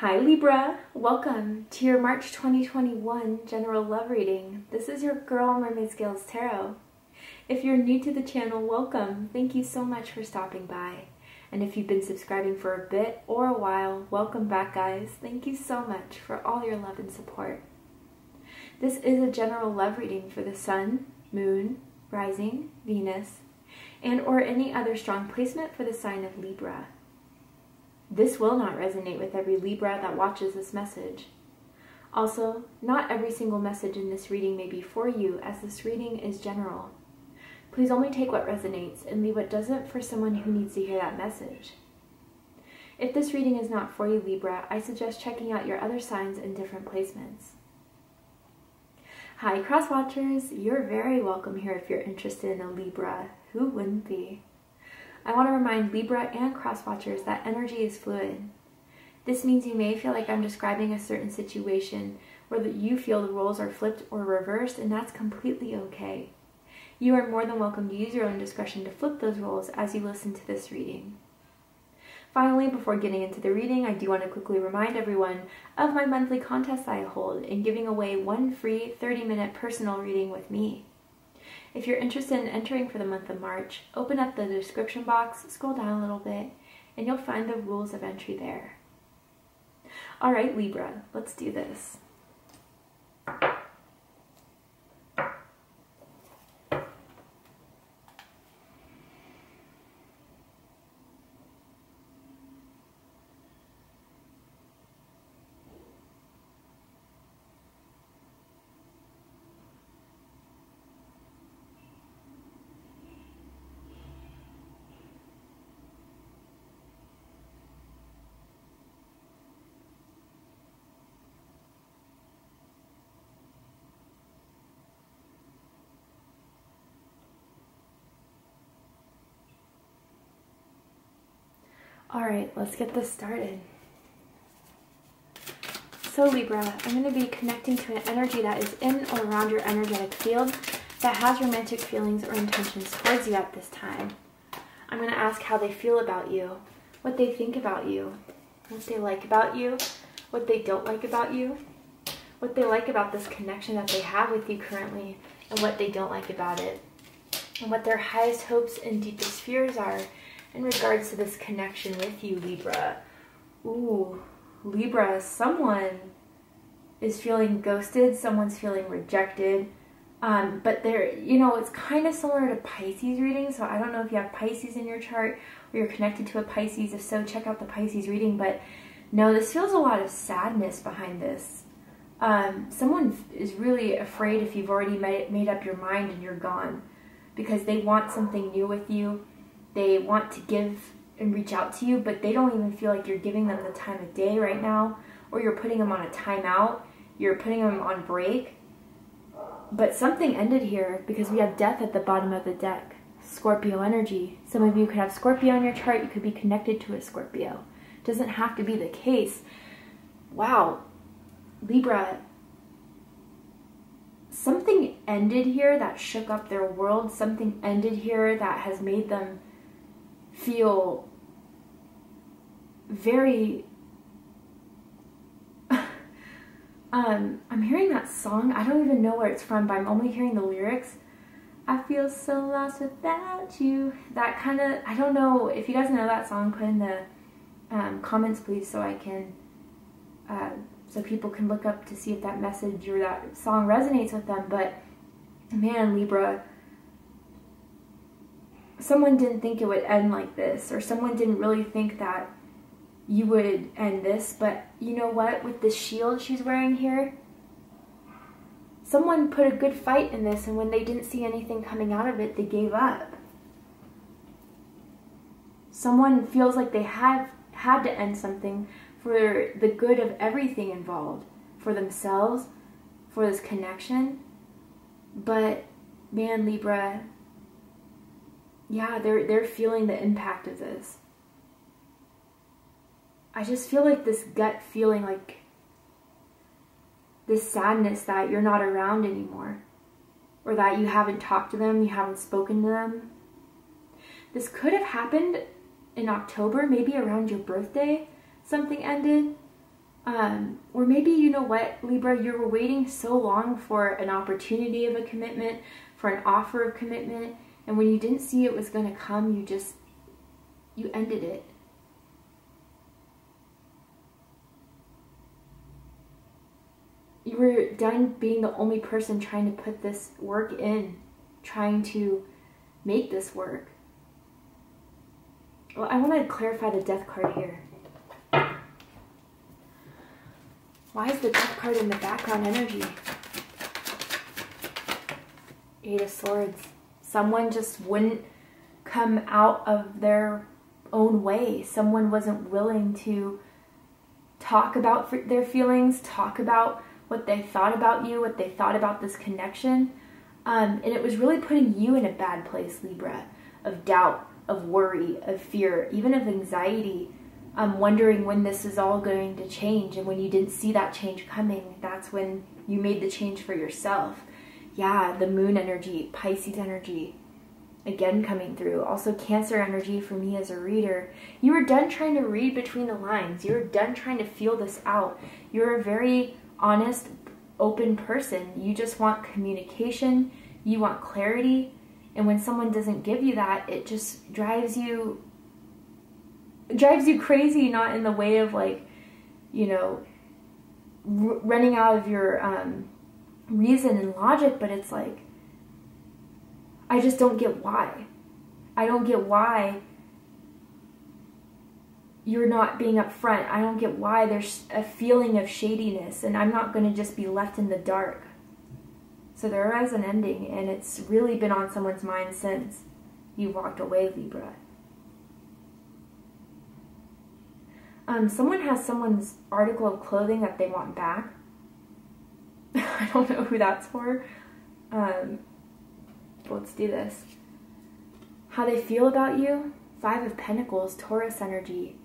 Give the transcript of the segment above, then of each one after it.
Hi Libra, welcome to your March 2021 general love reading. This is your girl Mermaid Scales Tarot. If you're new to the channel, welcome. Thank you so much for stopping by. And if you've been subscribing for a bit or a while, welcome back guys. Thank you so much for all your love and support. This is a general love reading for the Sun, Moon, Rising, Venus, and or any other strong placement for the sign of Libra. This will not resonate with every Libra that watches this message. Also, not every single message in this reading may be for you, as this reading is general. Please only take what resonates and leave what doesn't for someone who needs to hear that message. If this reading is not for you, Libra, I suggest checking out your other signs in different placements. Hi, cross watchers. You're very welcome here if you're interested in a Libra. Who wouldn't be? I want to remind Libra and cross-watchers that energy is fluid. This means you may feel like I'm describing a certain situation where you feel the roles are flipped or reversed, and that's completely okay. You are more than welcome to use your own discretion to flip those roles as you listen to this reading. Finally, before getting into the reading, I do want to quickly remind everyone of my monthly contest I hold in giving away one free 30-minute personal reading with me. If you're interested in entering for the month of March, open up the description box, scroll down a little bit, and you'll find the rules of entry there. Alright Libra, let's do this. Alright, let's get this started. So Libra, I'm going to be connecting to an energy that is in or around your energetic field that has romantic feelings or intentions towards you at this time. I'm going to ask how they feel about you, what they think about you, what they like about you, what they don't like about you, what they like about this connection that they have with you currently, and what they don't like about it, and what their highest hopes and deepest fears are in regards to this connection with you, Libra. Ooh, Libra, someone is feeling ghosted, someone's feeling rejected, but they're, it's kind of similar to Pisces reading, so I don't know if you have Pisces in your chart or you're connected to a Pisces. If so, check out the Pisces reading, but no, this feels a lot of sadness behind this. Someone is really afraid if you've already made up your mind and you're gone, because they want something new with you. They want to give and reach out to you, but they don't even feel like you're giving them the time of day right now, or you're putting them on a timeout, you're putting them on break. But something ended here because we have death at the bottom of the deck. Scorpio energy. Some of you could have Scorpio on your chart, you could be connected to a Scorpio. Doesn't have to be the case. Wow, Libra, something ended here that shook up their world. Something ended here that has made them feel very I'm hearing that song. I don't even know where it's from, but I'm only hearing the lyrics. I feel so lost without you. That kind of, I don't know if you guys know that song. Put in the comments please, so I can so people can look up to see if that message or that song resonates with them. But man, Libra, someone didn't think it would end like this, or someone didn't really think that you would end this, but you know what? With the shield she's wearing here, someone put a good fight in this, and when they didn't see anything coming out of it, they gave up. Someone feels like they had to end something for the good of everything involved, for themselves, for this connection. But man, Libra, yeah, they're feeling the impact of this. I just feel like this gut feeling, like this sadness that you're not around anymore, or that you haven't talked to them, you haven't spoken to them. This could have happened in October, maybe around your birthday, something ended. Or maybe, you know what, Libra, you were waiting so long for an opportunity of a commitment, for an offer of commitment, and when you didn't see it was going to come, you ended it. You were done being the only person trying to put this work in, trying to make this work. Well, I want to clarify the Death card here. Why is the Death card in the background energy? 8 of Swords. Someone just wouldn't come out of their own way. Someone wasn't willing to talk about their feelings, talk about what they thought about you, what they thought about this connection. And it was really putting you in a bad place, Libra, of doubt, of worry, of fear, even of anxiety. Wondering when this is all going to change, and when you didn't see that change coming, that's when you made the change for yourself. Yeah, the Moon energy, Pisces energy, again coming through. Also Cancer energy for me as a reader. You were done trying to read between the lines. You were done trying to feel this out. You're a very honest, open person. You just want communication. You want clarity. And when someone doesn't give you that, it just drives you crazy, not in the way of like, you know, running out of your reason and logic, but it's like, I just don't get why. I don't get why you're not being upfront. I don't get why there's a feeling of shadiness, and I'm not going to just be left in the dark. So there is an ending, and it's really been on someone's mind since you walked away, Libra. Someone has someone's article of clothing that they want back. I don't know who that's for. Let's do this. How they feel about you. 5 of Pentacles, Taurus energy.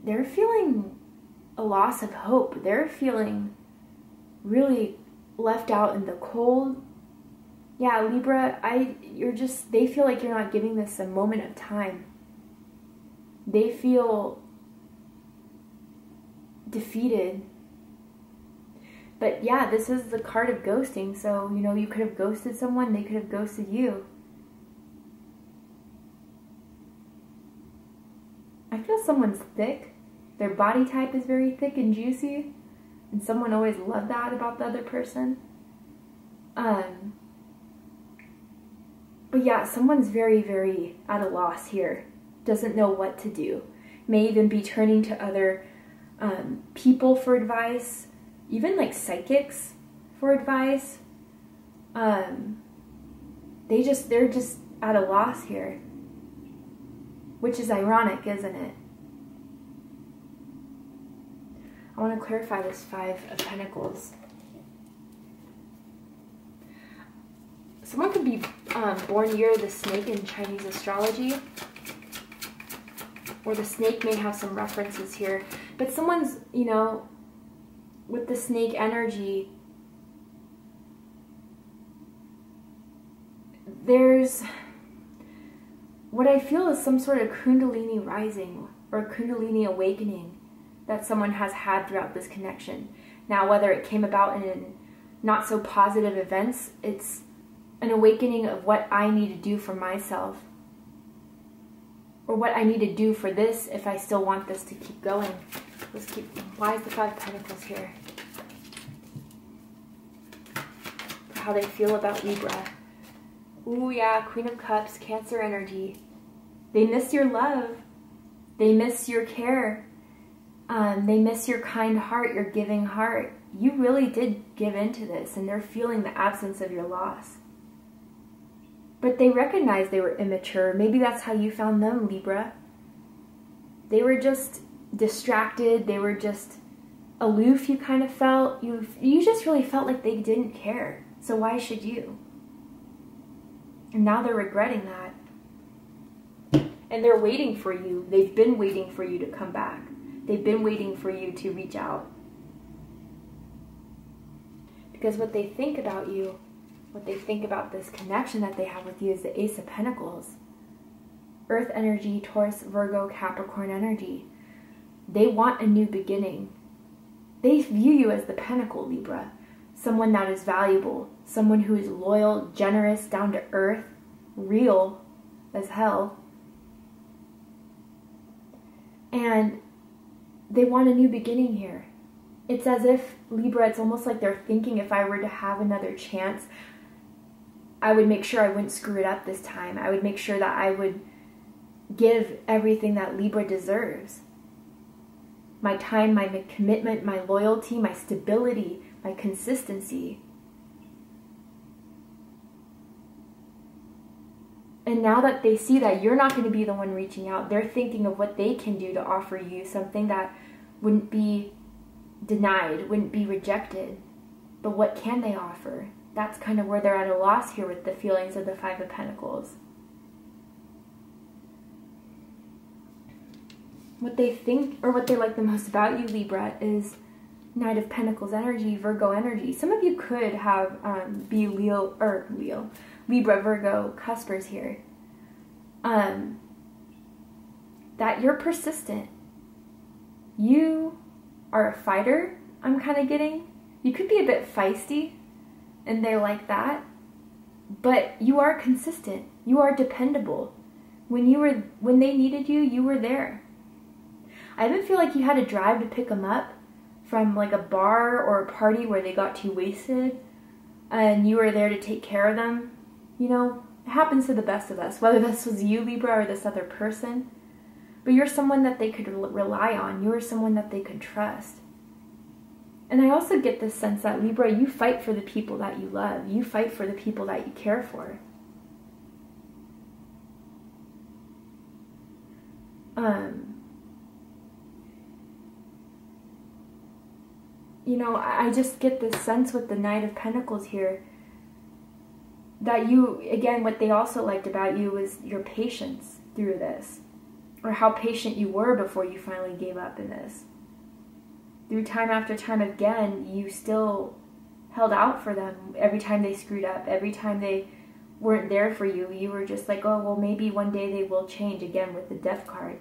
They're feeling a loss of hope. They're feeling really left out in the cold. Yeah, Libra, they feel like you're not giving this a moment of time. They feel defeated. But yeah, this is the card of ghosting. So, you know, you could have ghosted someone, they could have ghosted you. I feel someone's thick. Their body type is very thick and juicy. And someone always loved that about the other person. But yeah, someone's very, very at a loss here. Doesn't know what to do. May even be turning to other people for advice, even like psychics for advice. They're just at a loss here, which is ironic, isn't it? I want to clarify this 5 of Pentacles. Someone could be born year of the snake in Chinese astrology. Or the snake may have some references here. But someone's, you know, with the snake energy, there's what I feel is some sort of Kundalini rising or Kundalini awakening that someone has had throughout this connection. Now, whether it came about in not so positive events, it's an awakening of what I need to do for myself. Or what I need to do for this if I still want this to keep going. Let's keep. Why is the 5 of Pentacles here? For how they feel about Libra. Ooh, yeah, Queen of Cups, Cancer energy. They miss your love. They miss your care. They miss your kind heart, your giving heart. You really did give into this, and they're feeling the absence of your loss. But they recognized they were immature. Maybe that's how you found them, Libra. They were just distracted. They were just aloof, you kind of felt. You just really felt like they didn't care. So why should you? And now they're regretting that. And they're waiting for you. They've been waiting for you to come back. They've been waiting for you to reach out. Because what they think about you, what they think about this connection that they have with you is the Ace of Pentacles. Earth energy, Taurus, Virgo, Capricorn energy. they want a new beginning. They view you as the pinnacle, Libra. Someone that is valuable, someone who is loyal, generous, down to earth, real as hell. And they want a new beginning here. It's as if, Libra, it's almost like they're thinking, if I were to have another chance, I would make sure I wouldn't screw it up this time. I would make sure that I would give everything that Libra deserves. My time, my commitment, my loyalty, my stability, my consistency. And now that they see that you're not going to be the one reaching out, they're thinking of what they can do to offer you something that wouldn't be denied, wouldn't be rejected. But what can they offer? That's kind of where they're at a loss here with the feelings of the Five of Pentacles. What they think, or what they like the most about you, Libra, is Knight of Pentacles energy, Virgo energy. Some of you could have be Libra, Virgo, cuspers here. That you're persistent. You are a fighter, I'm kind of getting. You could be a bit feisty, and they like that. But you are consistent. You are dependable. When they needed you, you were there. I even feel like you had to drive to pick them up from like a bar or a party where they got too wasted, and you were there to take care of them. You know, it happens to the best of us, whether this was you, Libra, or this other person. But you're someone that they could rely on. You're someone that they could trust. And I also get this sense that, Libra, you fight for the people that you love. You fight for the people that you care for. You know, I just get this sense with the Knight of Pentacles here that you, again, what they also liked about you was your patience through this, or how patient you were before you finally gave up in this. Through time after time again, you still held out for them. Every time they screwed up, every time they weren't there for you, you were just like, oh, well, maybe one day they will change, again with the Death card.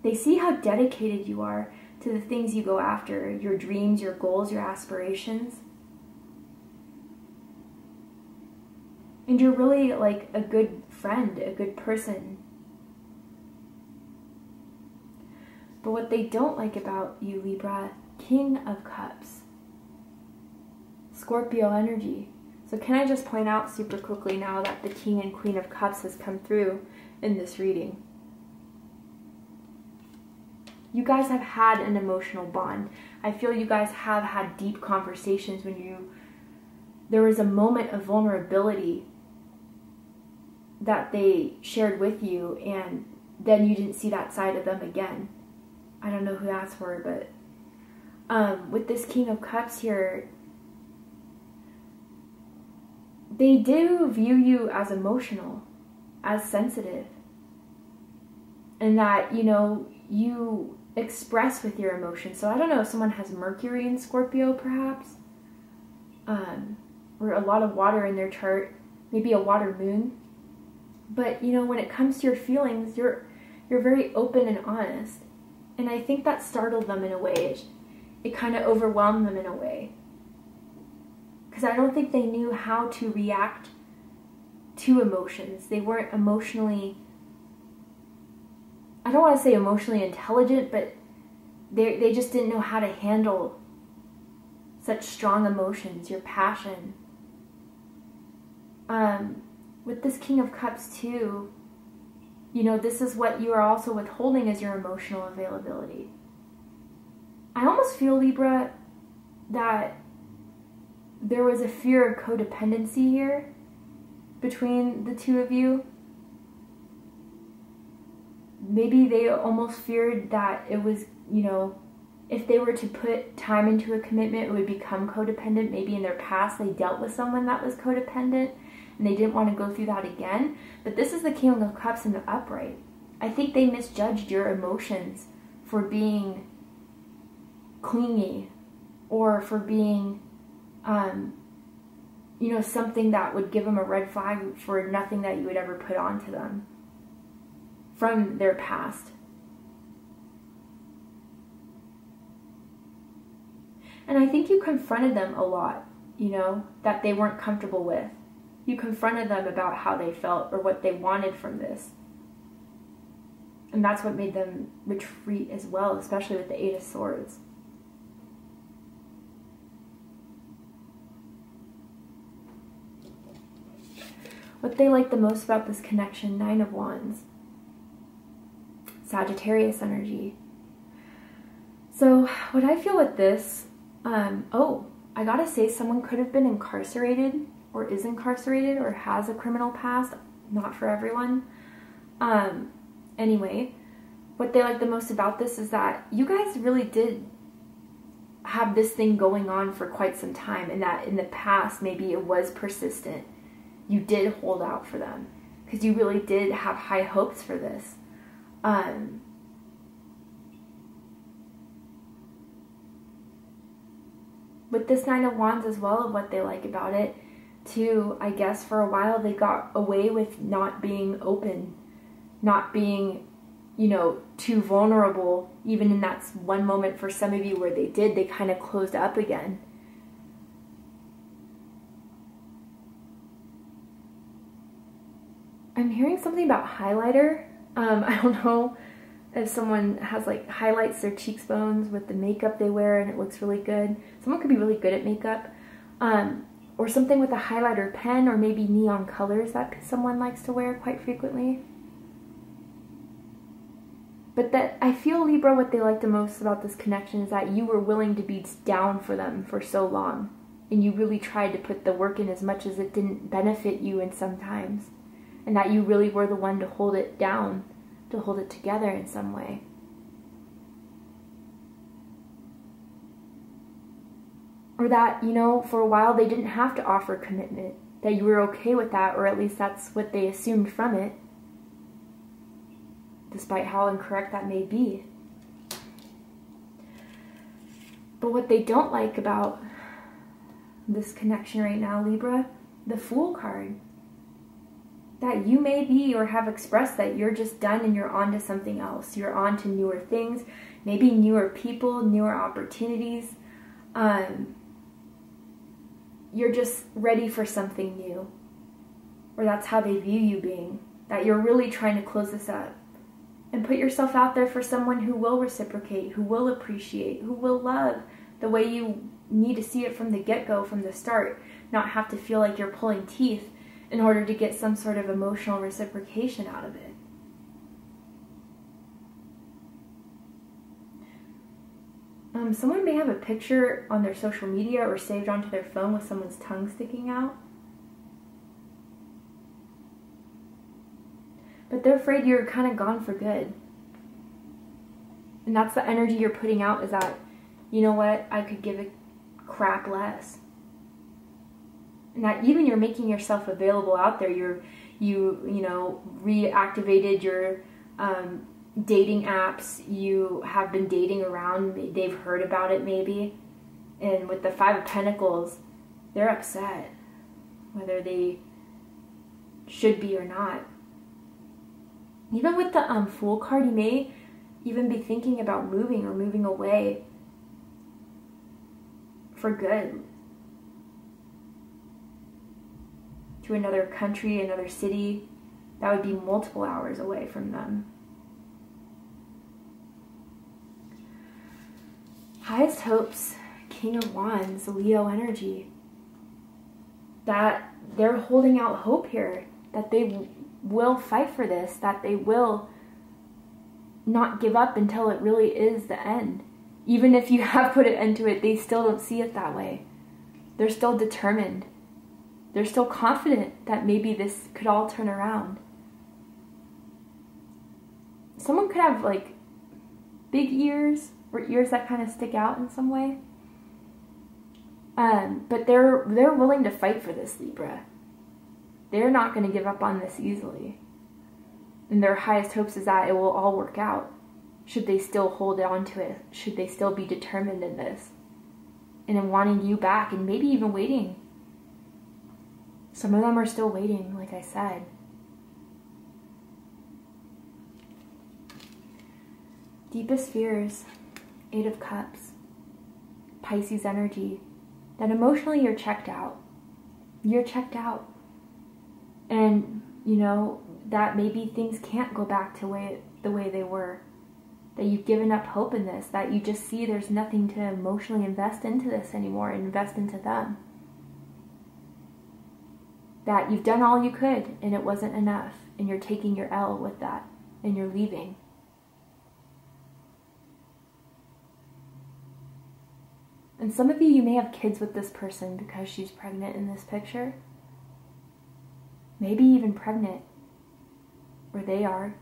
They see how dedicated you are to the things you go after, your dreams, your goals, your aspirations. And you're really like a good friend, a good person. But what they don't like about you, Libra, King of Cups, Scorpio energy. So can I just point out super quickly now that the King and Queen of Cups has come through in this reading. You guys have had an emotional bond. I feel you guys have had deep conversations when there was a moment of vulnerability that they shared with you, and then you didn't see that side of them again. I don't know who that's for, but with this King of Cups here, they do view you as emotional, as sensitive, and that, you know, you express with your emotions. So I don't know if someone has Mercury in Scorpio, perhaps, or a lot of water in their chart, maybe a water moon. But, you know, when it comes to your feelings, you're very open and honest. And I think that startled them in a way. It kind of overwhelmed them in a way. Because I don't think they knew how to react to emotions. They weren't emotionally, I don't want to say emotionally intelligent, but they just didn't know how to handle such strong emotions, your passion. With this King of Cups too, you know, this is what you are also withholding, is your emotional availability. I almost feel, Libra, that there was a fear of codependency here between the two of you. Maybe they almost feared that it was, you know, if they were to put time into a commitment, it would become codependent. Maybe in their past they dealt with someone that was codependent and they didn't want to go through that again. But this is the King of Cups in the upright. I think they misjudged your emotions for being clingy, or for being, you know, something that would give them a red flag for nothing that you would ever put onto them from their past. And I think you confronted them a lot, you know, that they weren't comfortable with. You confronted them about how they felt or what they wanted from this. And that's what made them retreat as well, especially with the Eight of Swords. What they like the most about this connection, Nine of Wands. Sagittarius energy. So what I feel with this, I gotta say, someone could have been incarcerated or is incarcerated or has a criminal past. Not for everyone. Anyway, what they like the most about this is that you guys really did have this thing going on for quite some time, and that in the past maybe it was persistent. You did hold out for them because you really did have high hopes for this. With this Nine of Wands as well, of what they like about it too, I guess for a while they got away with not being open, not being, you know, too vulnerable. Even in that one moment for some of you where they kind of closed up again. I'm hearing something about highlighter. I don't know if someone has like highlights their cheekbones with the makeup they wear and it looks really good. Someone could be really good at makeup. Or something with a highlighter pen, or maybe neon colors that someone likes to wear quite frequently. But that I feel, Libra, what they like the most about this connection is that you were willing to be down for them for so long. And you really tried to put the work in as much as it didn't benefit you in sometimes. And that you really were the one to hold it down, to hold it together in some way. Or that, you know, for a while they didn't have to offer commitment. That you were okay with that, or at least that's what they assumed from it. Despite how incorrect that may be. But what they don't like about this connection right now, Libra, the Fool card. That you may be or have expressed that you're just done and you're on to something else. You're on to newer things, maybe newer people, newer opportunities. You're just ready for something new. Or that's how they view you being. That you're really trying to close this up. And put yourself out there for someone who will reciprocate, who will appreciate, who will love the way you need to see it from the get-go, from the start. Not have to feel like you're pulling teeth in order to get some sort of emotional reciprocation out of it. Someone may have a picture on their social media or saved onto their phone with someone's tongue sticking out. But they're afraid you're kind of gone for good. And that's the energy you're putting out, is that, you know what, I could give a crap less. And that even you're making yourself available out there. You know, reactivated your dating apps. You have been dating around. They've heard about it maybe. And with the Five of Pentacles, they're upset. Whether they should be or not. Even with the Fool card, you may even be thinking about moving or moving away for good. To another country, another city, that would be multiple hours away from them. Highest hopes, King of Wands, Leo energy. That they're holding out hope here, that they will fight for this, that they will not give up until it really is the end. Even if you have put an end to it, they still don't see it that way. They're still determined. They're still confident that maybe this could all turn around. Someone could have like big ears, or ears that kind of stick out in some way. But they're willing to fight for this, Libra. They're not going to give up on this easily. And their highest hopes is that it will all work out. Should they still hold on to it? Should they still be determined in this? And in wanting you back, and maybe even waiting. Some of them are still waiting, like I said. Deepest fears, Eight of Cups. Pisces energy, that emotionally you're checked out. You're checked out. And, you know, that maybe things can't go back to the way they were. That you've given up hope in this. That you just see there's nothing to emotionally invest into this anymore. Invest into them. That you've done all you could and it wasn't enough. And you're taking your L with that. And you're leaving. And some of you may have kids with this person because she's pregnant in this picture. Maybe even pregnant. Or they are.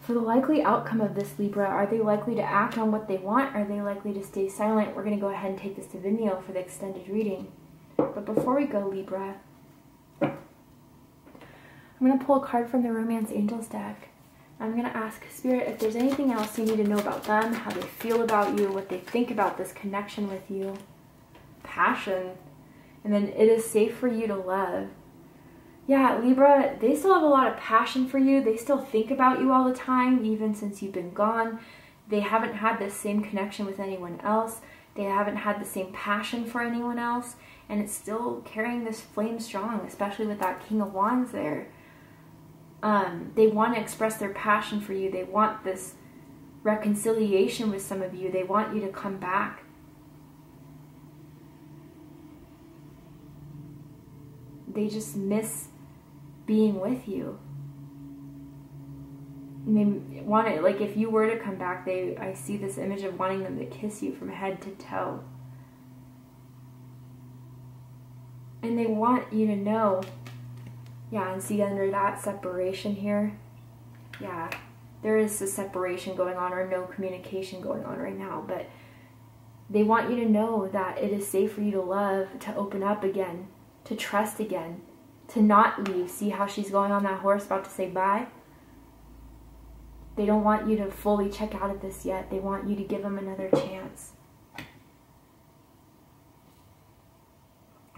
For the likely outcome of this, Libra, are they likely to act on what they want? Are they likely to stay silent? We're going to go ahead and take this to Vimeo for the extended reading. But before we go, Libra, I'm going to pull a card from the Romance Angels deck. I'm going to ask Spirit if there's anything else you need to know about them, how they feel about you, what they think about this connection with you. Passion. And then it is safe for you to love. Yeah, Libra, they still have a lot of passion for you. They still think about you all the time, even since you've been gone. They haven't had the same connection with anyone else. They haven't had the same passion for anyone else. And it's still carrying this flame strong, especially with that King of Wands there. They want to express their passion for you. They want this reconciliation with some of you. They want you to come back. They just miss being with you. And they want it, like if you were to come back, I see this image of wanting them to kiss you from head to toe. And they want you to know, yeah, and see under that separation here, yeah, there is a separation going on or no communication going on right now, but they want you to know that it is safe for you to love, to open up again, to trust again, to not leave. See how she's going on that horse about to say bye? They don't want you to fully check out of this yet. They want you to give them another chance.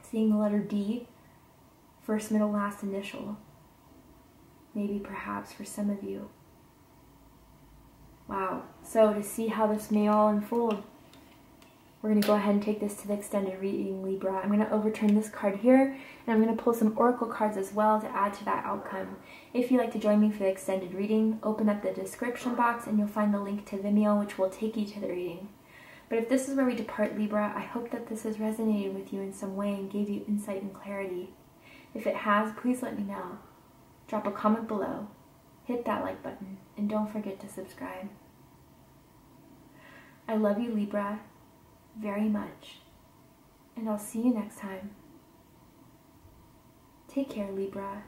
Seeing the letter D, first, middle, last initial. Maybe perhaps for some of you. Wow. So to see how this may all unfold, we're going to go ahead and take this to the extended reading, Libra. I'm going to overturn this card here, and I'm going to pull some oracle cards as well to add to that outcome. If you'd like to join me for the extended reading, open up the description box and you'll find the link to Vimeo, which will take you to the reading. But if this is where we depart, Libra, I hope that this has resonated with you in some way and gave you insight and clarity. If it has, please let me know. Drop a comment below, hit that like button, and don't forget to subscribe. I love you, Libra, very much, and I'll see you next time. Take care, Libra.